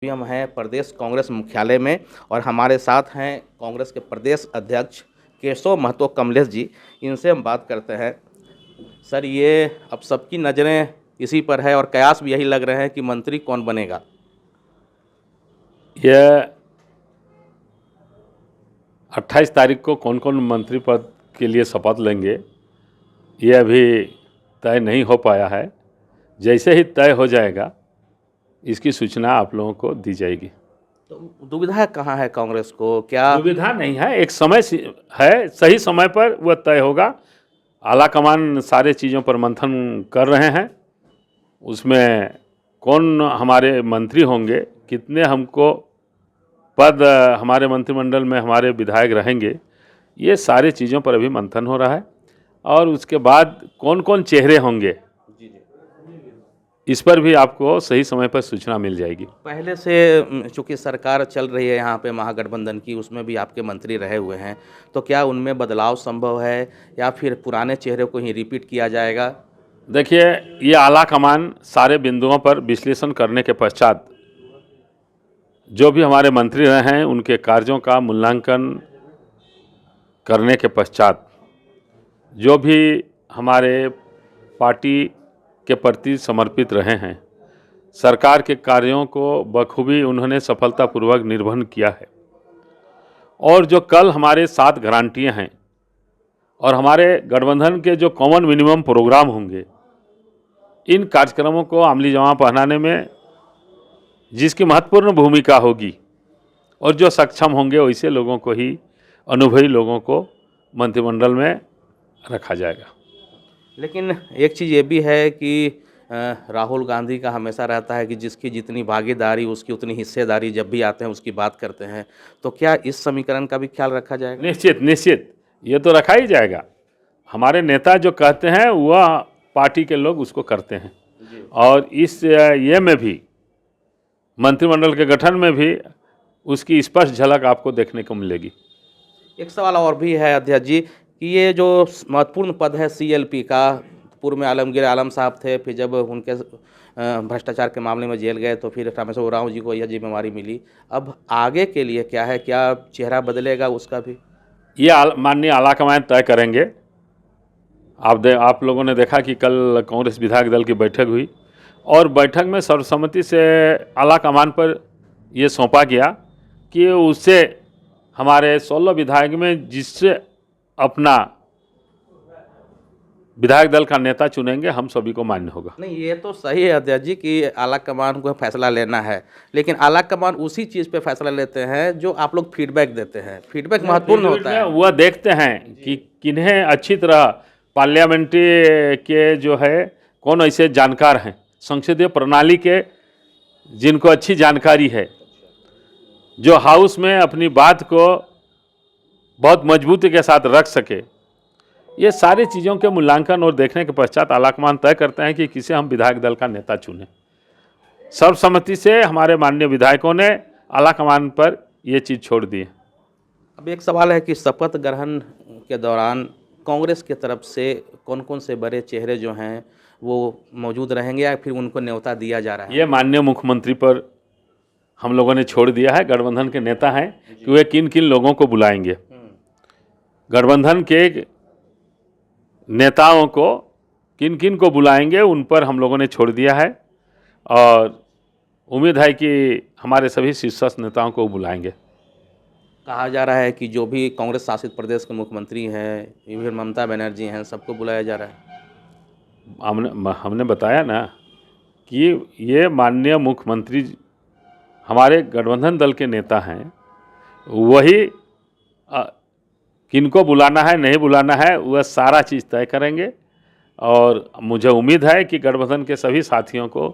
अभी हम हैं प्रदेश कांग्रेस मुख्यालय में और हमारे साथ हैं कांग्रेस के प्रदेश अध्यक्ष केशव महतो कमलेश जी। इनसे हम बात करते हैं। सर, ये अब सबकी नज़रें इसी पर है और कयास भी यही लग रहे हैं कि मंत्री कौन बनेगा। यह 28 तारीख को कौन कौन मंत्री पद के लिए शपथ लेंगे ये अभी तय नहीं हो पाया है। जैसे ही तय हो जाएगा इसकी सूचना आप लोगों को दी जाएगी। तो दुविधा कहाँ है कांग्रेस को? क्या दुविधा नहीं है, एक समय है, सही समय पर वह तय होगा। आला कमान सारे चीज़ों पर मंथन कर रहे हैं। उसमें कौन हमारे मंत्री होंगे, कितने हमको पद हमारे मंत्रिमंडल में हमारे विधायक रहेंगे, ये सारी चीज़ों पर अभी मंथन हो रहा है। और उसके बाद कौन कौन चेहरे होंगे इस पर भी आपको सही समय पर सूचना मिल जाएगी। पहले से चूंकि सरकार चल रही है यहाँ पे महागठबंधन की, उसमें भी आपके मंत्री रहे हुए हैं, तो क्या उनमें बदलाव संभव है या फिर पुराने चेहरे को ही रिपीट किया जाएगा? देखिए, ये आला कमान सारे बिंदुओं पर विश्लेषण करने के पश्चात जो भी हमारे मंत्री रहे हैं उनके कार्यों का मूल्यांकन करने के पश्चात जो भी हमारे पार्टी के प्रति समर्पित रहे हैं, सरकार के कार्यों को बखूबी उन्होंने सफलतापूर्वक निर्वहन किया है। और जो कल हमारे 7 गारंटियां हैं और हमारे गठबंधन के जो कॉमन मिनिमम प्रोग्राम होंगे, इन कार्यक्रमों को अमली जमा पहनाने में जिसकी महत्वपूर्ण भूमिका होगी और जो सक्षम होंगे वैसे लोगों को ही, अनुभवी लोगों को मंत्रिमंडल में रखा जाएगा। लेकिन एक चीज़ ये भी है कि राहुल गांधी का हमेशा रहता है कि जिसकी जितनी भागीदारी उसकी उतनी हिस्सेदारी, जब भी आते हैं उसकी बात करते हैं, तो क्या इस समीकरण का भी ख्याल रखा जाएगा? निश्चित निश्चित, ये तो रखा ही जाएगा। हमारे नेता जो कहते हैं वह पार्टी के लोग उसको करते हैं। और इस ये में भी मंत्रिमंडल के गठन में भी उसकी स्पष्ट झलक आपको देखने को मिलेगी। एक सवाल और भी है अध्यक्ष जी कि ये जो महत्वपूर्ण पद है CLP का, पूर्व में आलमगीर आलम साहब थे, फिर जब उनके भ्रष्टाचार के मामले में जेल गए तो फिर रामेश्वर उरांव जी को यह जिम्मेवारी मिली। अब आगे के लिए क्या है, क्या चेहरा बदलेगा उसका भी? ये माननीय आला कमान तय करेंगे। आप लोगों ने देखा कि कल कांग्रेस विधायक दल की बैठक हुई और बैठक में सर्वसम्मति से आला कमान पर यह सौंपा गया कि उससे हमारे 16 विधायक में जिससे अपना विधायक दल का नेता चुनेंगे हम सभी को मान्य होगा। नहीं, ये तो सही है अध्यक्ष जी कि आला कमान को फैसला लेना है, लेकिन आला कमान उसी चीज़ पे फैसला लेते हैं जो आप लोग फीडबैक देते हैं। फीडबैक महत्वपूर्ण होता है। वह देखते हैं कि किन्हें अच्छी तरह पार्लियामेंट्री के जो है कौन ऐसे जानकार हैं, संसदीय प्रणाली के जिनको अच्छी जानकारी है, जो हाउस में अपनी बात को बहुत मजबूती के साथ रख सके। ये सारी चीज़ों के मूल्यांकन और देखने के पश्चात आला कमान तय करते हैं कि किसे हम विधायक दल का नेता चुनें। सर्वसम्मति से हमारे माननीय विधायकों ने आला कमान पर ये चीज़ छोड़ दी है। अब एक सवाल है कि शपथ ग्रहण के दौरान कांग्रेस की तरफ से कौन कौन से बड़े चेहरे जो हैं वो मौजूद रहेंगे या फिर उनको न्योता दिया जा रहा है? ये माननीय मुख्यमंत्री पर हम लोगों ने छोड़ दिया है। गठबंधन के नेता हैं कि वे किन किन लोगों को बुलाएंगे। गठबंधन के नेताओं को किन किन को बुलाएंगे उन पर हम लोगों ने छोड़ दिया है और उम्मीद है कि हमारे सभी शीर्षस्थ नेताओं को बुलाएंगे। कहा जा रहा है कि जो भी कांग्रेस शासित प्रदेश के मुख्यमंत्री हैं, इवन ममता बनर्जी हैं, सबको बुलाया जा रहा है। हमने बताया ना कि ये माननीय मुख्यमंत्री हमारे गठबंधन दल के नेता हैं, वही किनको बुलाना है नहीं बुलाना है वह सारा चीज़ तय करेंगे। और मुझे उम्मीद है कि गठबंधन के सभी साथियों को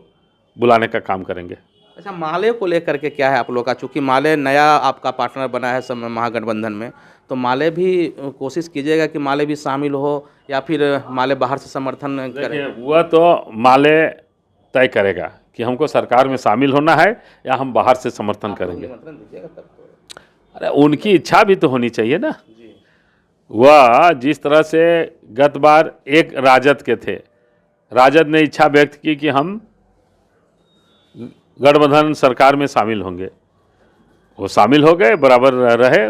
बुलाने का काम करेंगे। अच्छा, माले को लेकर के क्या है आप लोग का? चूँकि माले नया आपका पार्टनर बना है सब महागठबंधन में, तो माले भी कोशिश कीजिएगा कि माले भी शामिल हो या फिर माले बाहर से समर्थन करे? वह तो माले तय करेगा कि हमको सरकार में शामिल होना है या हम बाहर से समर्थन करेंगे। अरे उनकी इच्छा भी तो होनी चाहिए ना। वह जिस तरह से गत बार एक राजद के थे, राजद ने इच्छा व्यक्त की कि हम गठबंधन सरकार में शामिल होंगे। वो शामिल हो गए, बराबर रहे।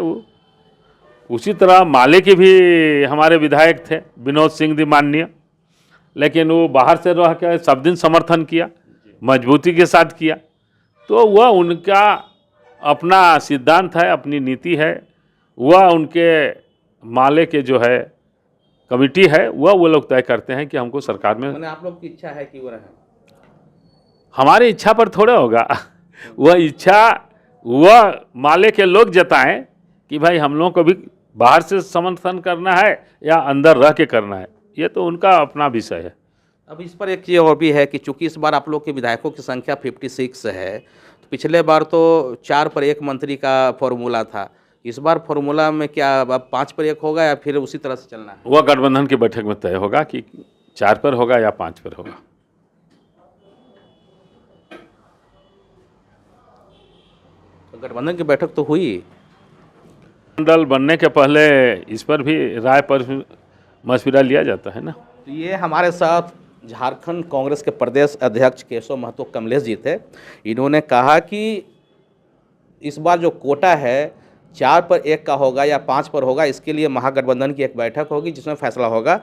उसी तरह माले के भी हमारे विधायक थे, विनोद सिंह दी माननीय, लेकिन वो बाहर से रह के सब दिन समर्थन किया, मजबूती के साथ किया। तो वह उनका अपना सिद्धांत है, अपनी नीति है। वह उनके माले के जो है कमिटी है, वह वो लोग तय करते हैं कि हमको सरकार में। मैंने आप लोग की इच्छा है कि वो रहे? हमारी इच्छा पर थोड़ा होगा। वह इच्छा वह माले के लोग जताएं कि भाई हम लोगों को भी बाहर से समर्थन करना है या अंदर रह के करना है, ये तो उनका अपना विषय है। अब इस पर एक चीज़ और भी है कि चूंकि इस बार आप लोग के विधायकों की संख्या 56 है, तो पिछले बार तो 4 पर 1 मंत्री का फॉर्मूला था। इस बार फॉर्मूला में क्या अब 5 पर 1 होगा या फिर उसी तरह से चलना है? वह गठबंधन की बैठक में तय होगा कि 4 पर होगा या 5 पर होगा। तो गठबंधन की बैठक तो हुई, दल बनने के पहले इस पर भी राय पर मशविरा लिया जाता है ना। तो ये हमारे साथ झारखंड कांग्रेस के प्रदेश अध्यक्ष केशव महतो कमलेश जी थे। इन्होंने कहा कि इस बार जो कोटा है 4 पर 1 का होगा या 5 पर होगा, इसके लिए महागठबंधन की एक बैठक होगी जिसमें फैसला होगा।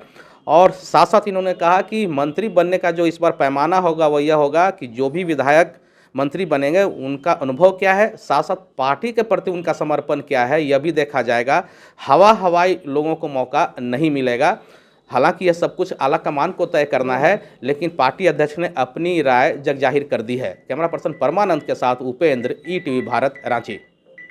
और साथ साथ इन्होंने कहा कि मंत्री बनने का जो इस बार पैमाना होगा वो यह होगा कि जो भी विधायक मंत्री बनेंगे उनका अनुभव क्या है, साथ साथ पार्टी के प्रति उनका समर्पण क्या है, यह भी देखा जाएगा। हवाई लोगों को मौका नहीं मिलेगा। हालांकि यह सब कुछ आला कमान को तय करना है, लेकिन पार्टी अध्यक्ष ने अपनी राय जग जाहिर कर दी है। कैमरा पर्सन परमानंद के साथ उपेंद्र, ईटीवी भारत, रांची।